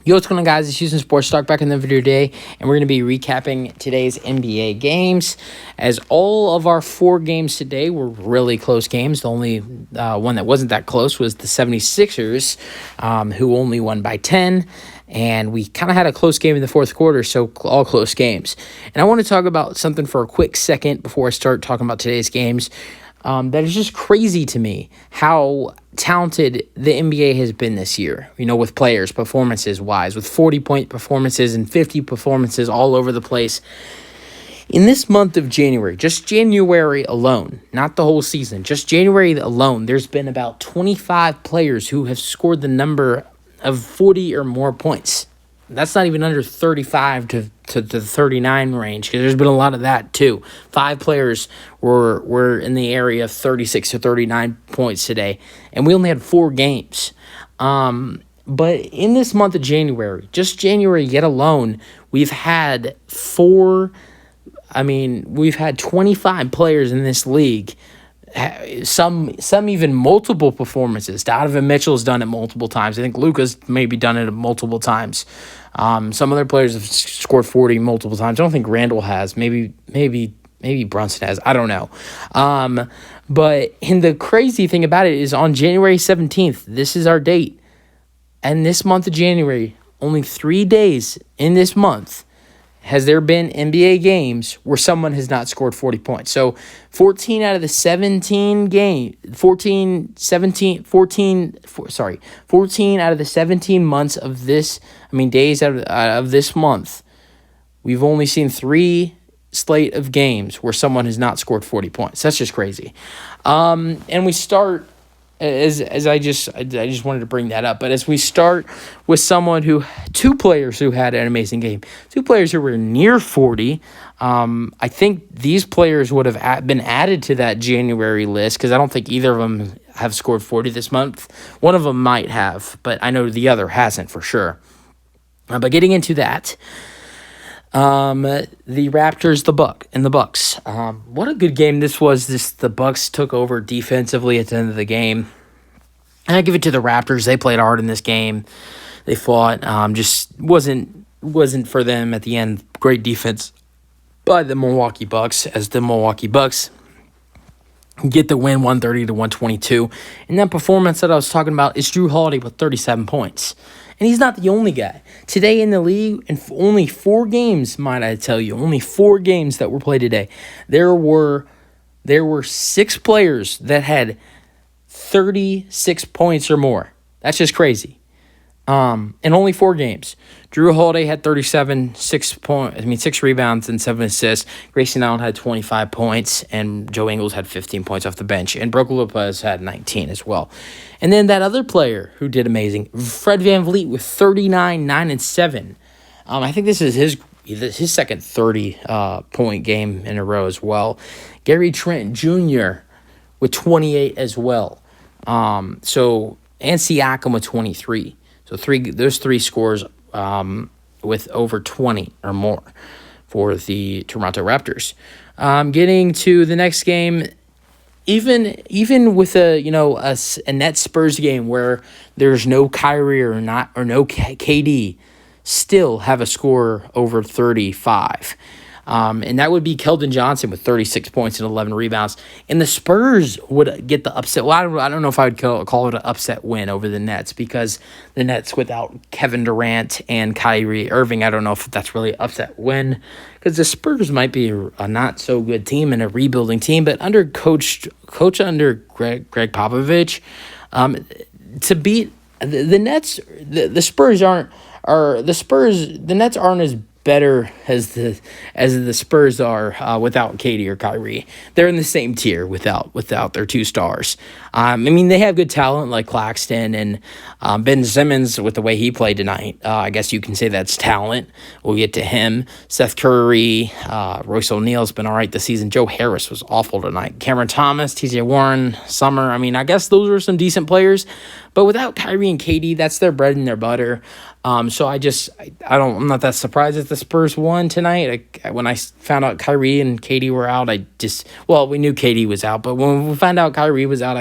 Yo, what's going on, guys? It's Houston Sports Talk back in the video today, and we're going to be recapping today's NBA games. As all of our 4 games today were really close games. The only one that wasn't that close was the 76ers, who only won by 10. And we kind of had a close game in the fourth quarter, so all close games. And I want to talk about something for a quick second before I start talking about today's games. That is just crazy to me how talented the NBA has been this year, with players, performances-wise, with 40-point performances and 50 performances all over the place. In this month of January, just January alone, not the whole season, just January alone, there's been about 25 players who have scored the number of 40 or more points. That's not even under 35 to the 39 range, because there's been a lot of that too. 5 players were in the area of 36 to 39 points today, and we only had 4 games. But in this month of January, just January yet alone, we've had 25 players in this league. Some even multiple performances. Donovan Mitchell's done it multiple times. I think Luka's maybe done it multiple times. Some other players have scored 40 multiple times. I don't think Randall has. Maybe Brunson has. I don't know. But the crazy thing about it is on January 17th, this is our date. And this month of January, only 3 days in this month, has there been NBA games where someone has not scored 40 points. So 14 out of the 17 out of the 17 months of this, days out of this month, we've only seen 3 slate of games where someone has not scored 40 points. That's just crazy. And we start, as I just wanted to bring that up. But as we start with two players who had an amazing game, 2 players who were near 40. I think these players would have been added to that January list because I don't think either of them have scored 40 this month. One of them might have, but I know the other hasn't for sure. But getting into that, the Raptors, the Bucks. What a good game this was. The Bucks took over defensively at the end of the game. And I give it to the Raptors. They played hard in this game. They fought. Just wasn't for them at the end. Great defense by the Milwaukee Bucks, as the Milwaukee Bucks get the win 130 to 122. And that performance that I was talking about is Jrue Holiday with 37 points. And he's not the only guy. Today in the league, in only 4 games, might I tell you, only 4 games that were played today, there were 6 players that had 36 points or more. That's just crazy. In only 4 games. Jrue Holiday had 37, 6 rebounds and 7 assists. Grayson Allen had 25 points, and Joe Ingles had 15 points off the bench, and Brook Lopez had 19 as well. And then that other player who did amazing, Fred VanVleet with 39, 9, and 7. I think this is his second 30-point game in a row as well. Gary Trent Jr. with 28 as well. And Siakam with 23. So those 3 scores with over 20 or more for the Toronto Raptors. Getting to the next game, even with a Nets Spurs game where there's no Kyrie or no KD, still have a score over 35. And that would be Keldon Johnson with 36 points and 11 rebounds. And the Spurs would get the upset. Well, I don't know if I would call it an upset win over the Nets, because the Nets without Kevin Durant and Kyrie Irving, I don't know if that's really an upset win, because the Spurs might be a not so good team and a rebuilding team. But under coach under Greg Popovich, to beat the Nets, the Spurs aren't. The Nets aren't as better as the Spurs are without KD or Kyrie. They're in the same tier without their 2 stars. They have good talent like Claxton and Ben Simmons with the way he played tonight. I guess you can say that's talent. We'll get to him. Seth Curry, Royce O'Neal's been all right this season. Joe Harris was awful tonight. Cameron Thomas, TJ Warren, Summer. I guess those are some decent players. But without Kyrie and KD, that's their bread and their butter. So I'm not that surprised that the Spurs won tonight. When I found out Kyrie and KD were out, we knew KD was out, but when we found out Kyrie was out,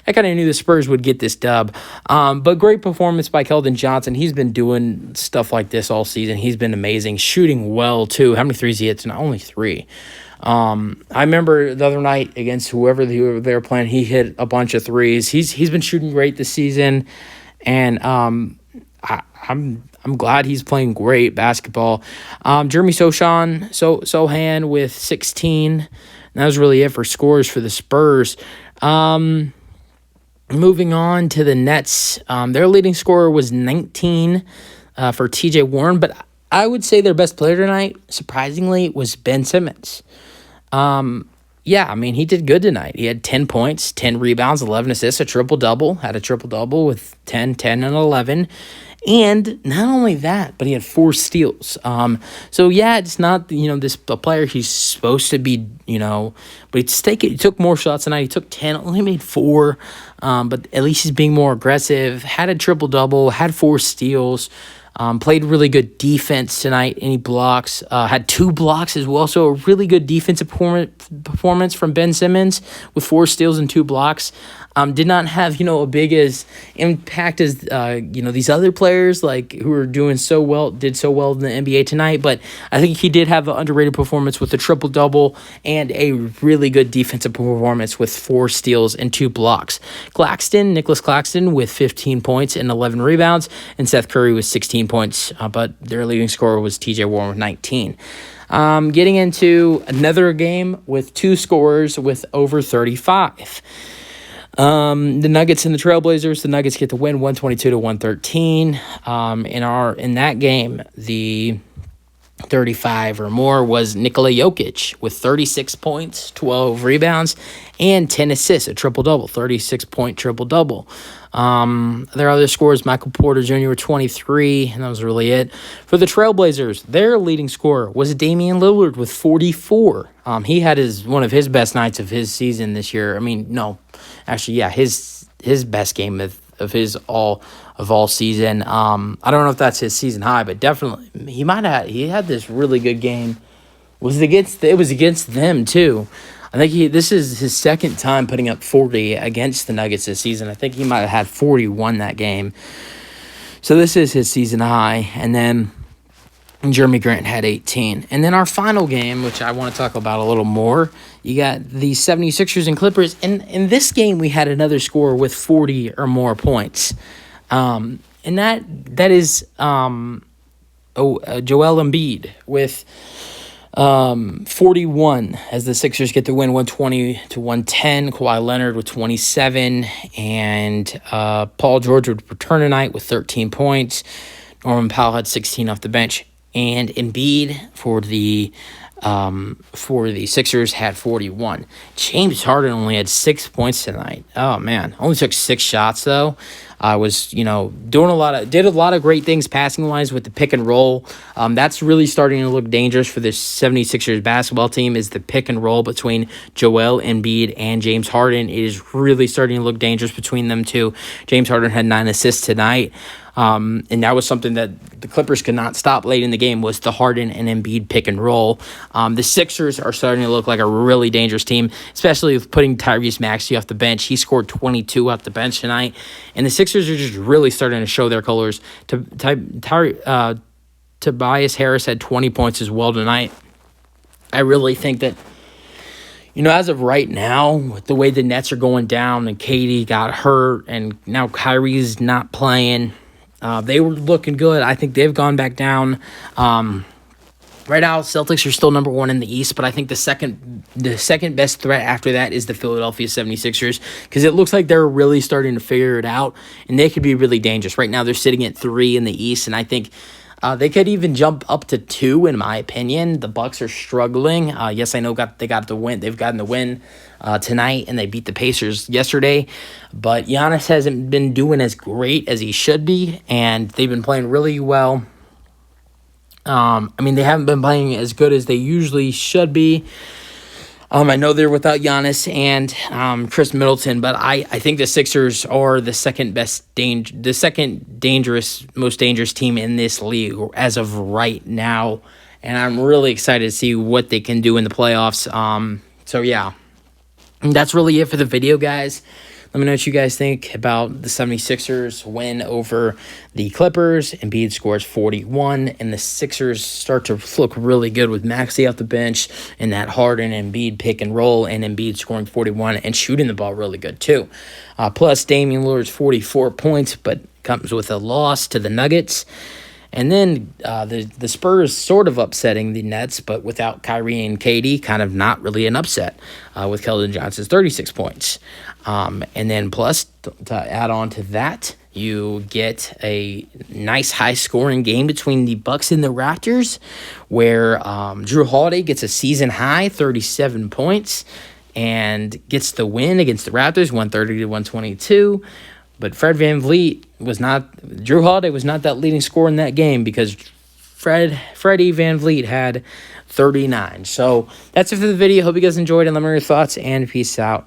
I kind of knew the Spurs would get this dub. But great performance by Keldon Johnson. He's been doing stuff like this all season. He's been amazing, shooting well too. How many threes he hits? Not only 3. I remember the other night against whoever they were playing, he hit a bunch of threes. He's been shooting great this season, and I'm glad he's playing great basketball. Jeremy Sohan with 16. And that was really it for scores for the Spurs. Moving on to the Nets, their leading scorer was 19 for TJ Warren, but I would say their best player tonight, surprisingly, was Ben Simmons. He did good tonight. He had 10 points, 10 rebounds, 11 assists, a triple-double. Had a triple-double with 10, 10, and 11. And not only that, but he had 4 steals. It's not, this a player he's supposed to be, but he took more shots tonight. He took 10, only made 4, but at least he's being more aggressive. Had a triple-double, had 4 steals. Played really good defense tonight. Any blocks? Had 2 blocks as well. So a really good defensive performance from Ben Simmons with 4 steals and 2 blocks. Did not have, a big as impact as, these other players who are did so well in the NBA tonight. But I think he did have an underrated performance with a triple-double and a really good defensive performance with 4 steals and 2 blocks. Nicholas Claxton with 15 points and 11 rebounds, and Seth Curry with 16 points, but their leading scorer was TJ Warren with 19. Getting into another game with 2 scorers with over 35. The Nuggets and the Trailblazers. The Nuggets get the win 122-113. In that game, the 35 or more was Nikola Jokic with 36 points, 12 rebounds, and 10 assists, a triple-double, 36-point triple-double. Their other scores, Michael Porter Jr. with 23, and that was really it. For the Trailblazers, their leading scorer was Damian Lillard with 44. He had one of his best nights of his season this year. His best game of his all season. I don't know if that's his season high, but definitely he had this really good game. It was against them too. I think this is his second time putting up 40 against the Nuggets this season. I think he might have had 41 that game. So this is his season high. And then Jeremy Grant had 18. And then our final game, which I want to talk about a little more, you got the 76ers and Clippers. And in this game, we had another scorer with 40 or more points. And that is Joel Embiid with 41 as the Sixers get the win 120-110. Kawhi Leonard with 27. And Paul George would return tonight with 13 points. Norman Powell had 16 off the bench. And Embiid for the Sixers had 41. James Harden only had 6 points tonight. Oh man, only took 6 shots though. I was did a lot of great things passing wise with the pick and roll. That's really starting to look dangerous for this 76ers basketball team. Is the pick and roll between Joel Embiid and James Harden. It is really starting to look dangerous between them two. James Harden had 9 assists tonight. And that was something that the Clippers could not stop late in the game, was the Harden and Embiid pick and roll. The Sixers are starting to look like a really dangerous team, especially with putting Tyrese Maxey off the bench. He scored 22 off the bench tonight, and the Sixers are just really starting to show their colors. Tobias Harris had 20 points as well tonight. I really think that, as of right now, with the way the Nets are going down and KD got hurt and now Kyrie's not playing, they were looking good. I think they've gone back down. Right now, Celtics are still number 1 in the East, but I think the second best threat after that is the Philadelphia 76ers, because it looks like they're really starting to figure it out, and they could be really dangerous. Right now, they're sitting at 3 in the East, and I think they could even jump up to 2, in my opinion. The Bucks are struggling. Yes, I know they got the win. They've gotten the win tonight, and they beat the Pacers yesterday. But Giannis hasn't been doing as great as he should be, and they've been playing really well. They haven't been playing as good as they usually should be. I know they're without Giannis and Chris Middleton, but I think the Sixers are the second most dangerous team in this league as of right now, and I'm really excited to see what they can do in the playoffs. So yeah, and that's really it for the video, guys. Let me know what you guys think about the 76ers win over the Clippers. Embiid scores 41, and the Sixers start to look really good with Maxey off the bench and that Harden and Embiid pick and roll, and Embiid scoring 41 and shooting the ball really good too. Plus, Damian Lillard's 44 points, but comes with a loss to the Nuggets. And then the Spurs sort of upsetting the Nets, but without Kyrie and KD, kind of not really an upset with Keldon Johnson's 36 points. And then plus, to add on to that, you get a nice high-scoring game between the Bucks and the Raptors, where Drew Holiday gets a season-high 37 points and gets the win against the Raptors, 130-122. But Drew Holiday was not that leading scorer in that game because Freddie VanVleet had 39. So that's it for the video. Hope you guys enjoyed, and let me know your thoughts, and peace out.